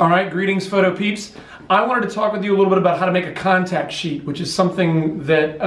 All right, greetings photo peeps. I wanted to talk with you a little bit about how to make a contact sheet, which is something that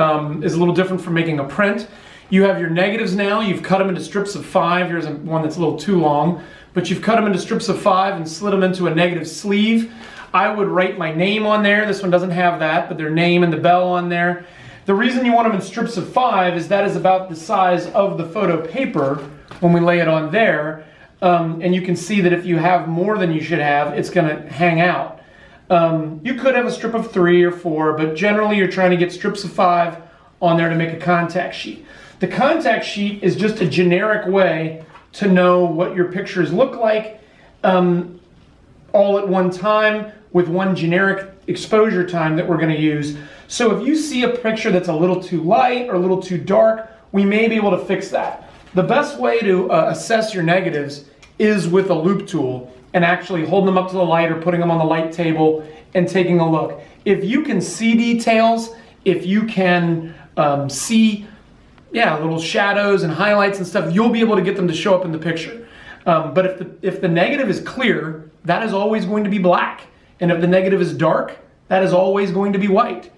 is a little different from making a print. You have your negatives now, you've cut them into strips of 5. Here's one that's a little too long, but you've cut them into strips of 5 and slid them into a negative sleeve. I would write my name on there. This one doesn't have that, but their name and the bell on there. The reason you want them in strips of 5 is that is about the size of the photo paper when we lay it on there. And you can see that if you have more than you should have, it's going to hang out. You could have a strip of 3 or 4, but generally you're trying to get strips of 5 on there to make a contact sheet. The contact sheet is just a generic way to know what your pictures look like all at one time with one generic exposure time that we're going to use. So if you see a picture that's a little too light or a little too dark, we may be able to fix that. The best way to assess your negatives is with a loop tool and actually holding them up to the light or putting them on the light table and taking a look. If you can see details, if you can see little shadows and highlights and stuff, you'll be able to get them to show up in the picture. But if the negative is clear, that is always going to be black. And if the negative is dark, that is always going to be white.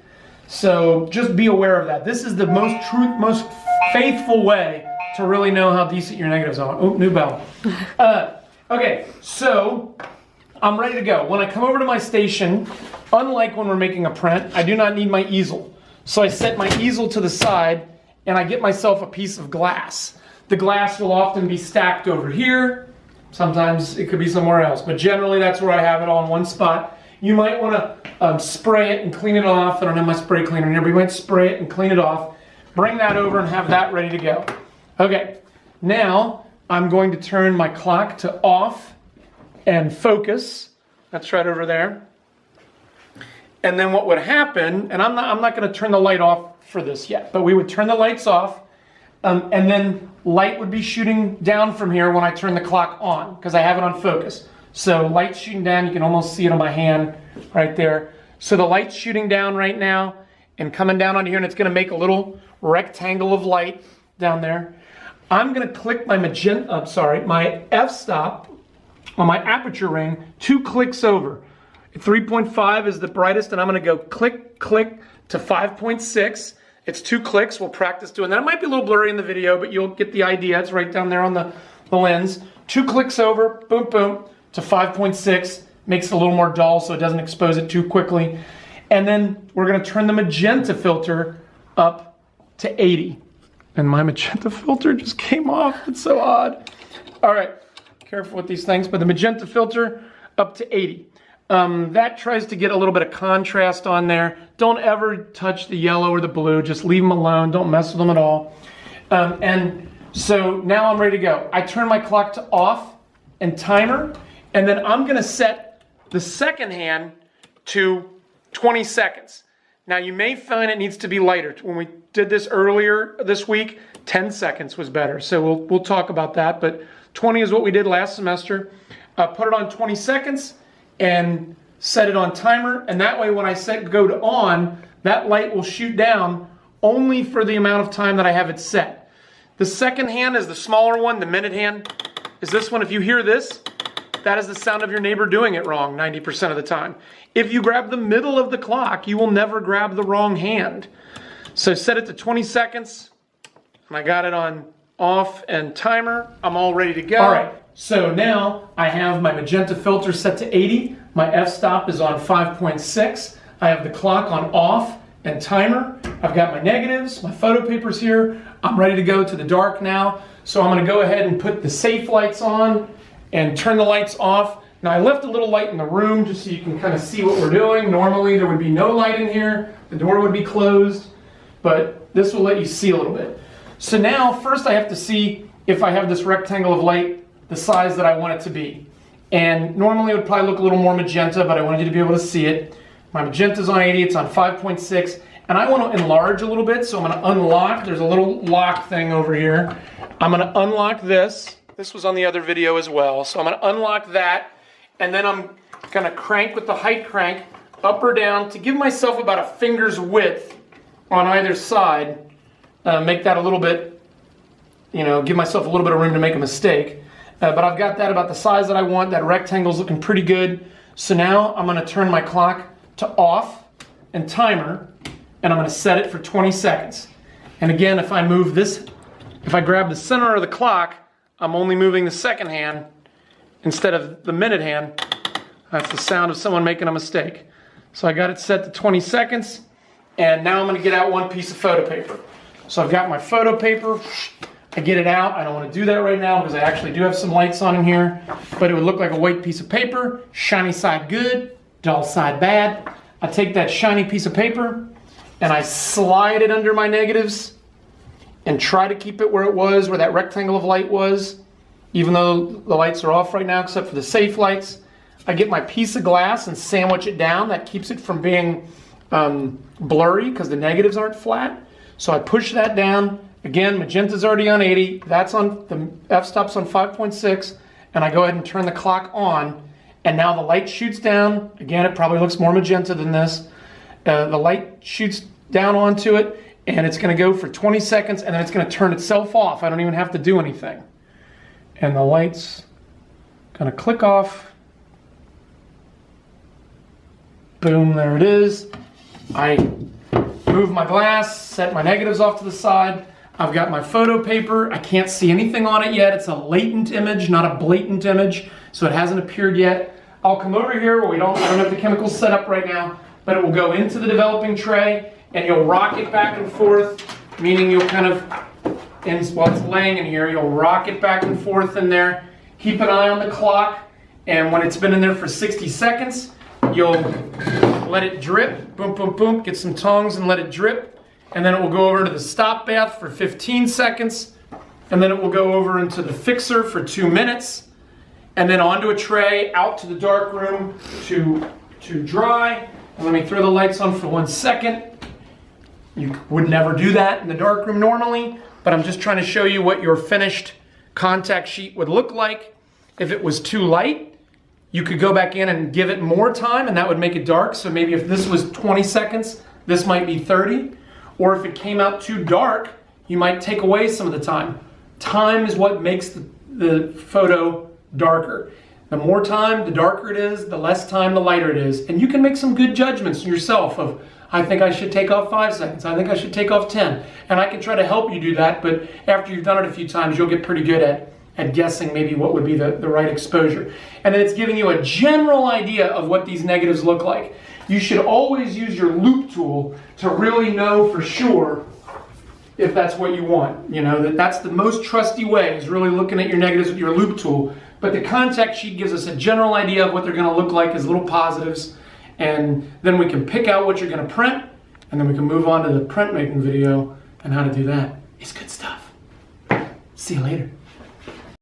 So just be aware of that. This is the most faithful way to really know how decent your negatives are. Oh, new bell. Okay, so I'm ready to go. When I come over to my station, unlike when we're making a print, I do not need my easel. So I set my easel to the side and I get myself a piece of glass. The glass will often be stacked over here. Sometimes it could be somewhere else, but generally that's where I have it all in one spot. You might want to spray it and clean it off. I don't have my spray cleaner here, but you might spray it and clean it off. Bring that over and have that ready to go. Okay, now I'm going to turn my clock to off and focus. That's right over there. And then what would happen, and I'm not going to turn the light off for this yet, but we would turn the lights off, and then light would be shooting down from here when I turn the clock on, because I have it on focus. So light's shooting down, you can almost see it on my hand right there. So the light's shooting down right now and coming down on here, and it's going to make a little rectangle of light down there. I'm going to click my my f-stop on my aperture ring 2 clicks over. 3.5 is the brightest, and I'm going to go click, click to 5.6. It's 2 clicks. We'll practice doing that. It might be a little blurry in the video, but you'll get the idea. It's right down there on the lens. 2 clicks over, boom, boom, to 5.6. Makes it a little more dull so it doesn't expose it too quickly. And then we're going to turn the magenta filter up to 80. And my magenta filter just came off. It's so odd. All right, careful with these things, but the magenta filter up to 80. That tries to get a little bit of contrast on there. Don't ever touch the yellow or the blue. Just leave them alone. Don't mess with them at all. And so now I'm ready to go. I turn my clock to off and timer, and then I'm going to set the second hand to 20 seconds. Now you may find it needs to be lighter. When we did this earlier this week, 10 seconds was better. So we'll talk about that, but 20 is what we did last semester. Put it on 20 seconds and set it on timer, and that way when I go to on, that light will shoot down only for the amount of time that I have it set. The second hand is the smaller one. The minute hand is this one. If you hear this, that is the sound of your neighbor doing it wrong 90% of the time. If you grab the middle of the clock, you will never grab the wrong hand. So set it to 20 seconds. I got it on off and timer. I'm all ready to go. All right, so now I have my magenta filter set to 80. My f-stop is on 5.6. I have the clock on off and timer. I've got my negatives, my photo papers here. I'm ready to go to the dark now. So I'm going to go ahead and put the safe lights on and turn the lights off. Now I left a little light in the room just so you can kind of see what we're doing. Normally there would be no light in here. The door would be closed, but this will let you see a little bit. So now first I have to see if I have this rectangle of light the size that I want it to be. And normally it would probably look a little more magenta, but I wanted you to be able to see it. My magenta's on 80, it's on 5.6, and I want to enlarge a little bit, so I'm going to unlock. There's a little lock thing over here. I'm going to unlock this. This was on the other video as well. So I'm going to unlock that, and then I'm going to crank with the height crank up or down to give myself about a finger's width on either side. Make that a little bit, give myself a little bit of room to make a mistake. But I've got that about the size that I want. That rectangle's looking pretty good. So now I'm going to turn my clock to off and timer, and I'm going to set it for 20 seconds. And again, if I move this, if I grab the center of the clock, I'm only moving the second hand instead of the minute hand. That's the sound of someone making a mistake. So I got it set to 20 seconds, and now I'm going to get out one piece of photo paper. So I've got my photo paper. I get it out. I don't want to do that right now because I actually do have some lights on in here, but it would look like a white piece of paper. Shiny side good, dull side bad. I take that shiny piece of paper and I slide it under my negatives and try to keep it where it was, where that rectangle of light was, even though the lights are off right now except for the safe lights. I get my piece of glass and sandwich it down. That keeps it from being blurry because the negatives aren't flat. So I push that down. Again, magenta's already on 80. That's on, the f-stop's on 5.6. And I go ahead and turn the clock on. And now the light shoots down. Again, it probably looks more magenta than this. The light shoots down onto it. And it's going to go for 20 seconds. And then it's going to turn itself off. I don't even have to do anything. And the light's going to click off. Boom, there it is. I move my glass, set my negatives off to the side. I've got my photo paper. I can't see anything on it yet. It's a latent image, not a blatant image, so it hasn't appeared yet. I'll come over here where I don't have the chemicals set up right now, but it will go into the developing tray, and you'll rock it back and forth, meaning you'll kind of, while it's laying in here, you'll rock it back and forth in there. Keep an eye on the clock, and when it's been in there for 60 seconds, you'll let it drip, boom, boom, boom, get some tongs and let it drip. And then it will go over to the stop bath for 15 seconds. And then it will go over into the fixer for 2 minutes. And then onto a tray, out to the dark room to dry. And let me throw the lights on for 1 second. You would never do that in the dark room normally, but I'm just trying to show you what your finished contact sheet would look like. If it was too light, you could go back in and give it more time, and that would make it dark. So maybe if this was 20 seconds, this might be 30. Or if it came out too dark, you might take away some of the time. Time is what makes the photo darker. The more time, the darker it is, the less time, the lighter it is. And you can make some good judgments yourself of, I think I should take off 5 seconds. I think I should take off 10. And I can try to help you do that, but after you've done it a few times, you'll get pretty good at guessing maybe what would be the right exposure. And then it's giving you a general idea of what these negatives look like. You should always use your loop tool to really know for sure if that's what you want. You know, that's the most trusty way, is really looking at your negatives with your loop tool. But the contact sheet gives us a general idea of what they're going to look like as little positives. And then we can pick out what you're going to print, and then we can move on to the printmaking video and how to do that. It's good stuff. See you later.